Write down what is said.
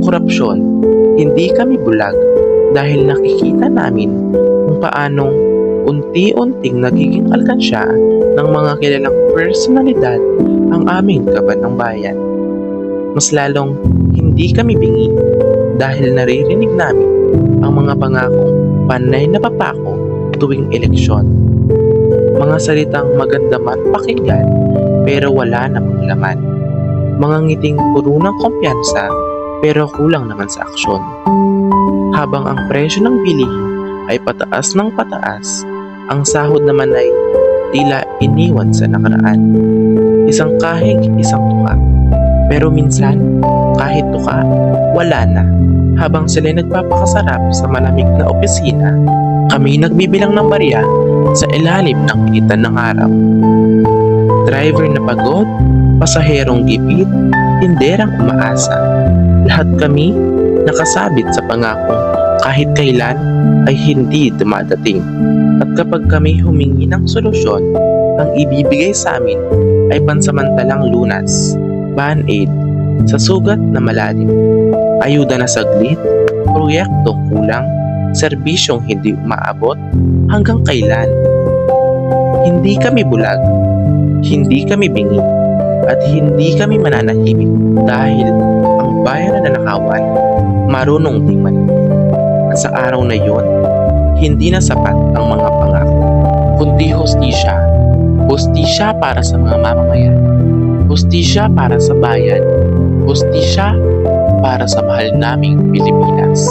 korupsyon, hindi kami bulag dahil nakikita namin kung paanong unti-unting nagiging alkansya ng mga kilalang personalidad ang aming kaban ng bayan. Mas lalong hindi kami bingi dahil naririnig namin ang mga pangakong panay na papako tuwing eleksyon. Mga salitang maganda man pakinggan pero wala namang laman. Mga ngiting puro ng kumpiyansa pero kulang naman sa aksyon. Habang ang presyo ng bilihin ay pataas ng pataas, ang sahod naman ay tila iniwan sa nakaraan. Isang kahig, isang tuka. Pero minsan, kahit tuka, wala na. Habang sila'y nagpapakasarap sa malamig na opisina, kami nagbibilang ng barya sa ilalim ng initan ng araw. Driver na pagod, pasaherong gipit, tinderang umaasa. Lahat kami nakasabit sa pangakong kahit kailan ay hindi dumadating. At kapag kami humingi ng solusyon, ang ibibigay sa amin ay pansamantalang lunas, band-aid, sa sugat na malalim, ayuda na saglit, proyektong kulang, serbisyong hindi umaabot, hanggang kailan. Hindi kami bulag, hindi kami bingi, at hindi kami mananahimik dahil ang bayan na nanakawan, marunong ding manindig. At sa araw na yon, hindi na sapat ang mga pangako, kundi hustisya. Hustisya para sa mga mamamayan. Hustisya para sa bayan. Hustisya para sa mahal naming Pilipinas.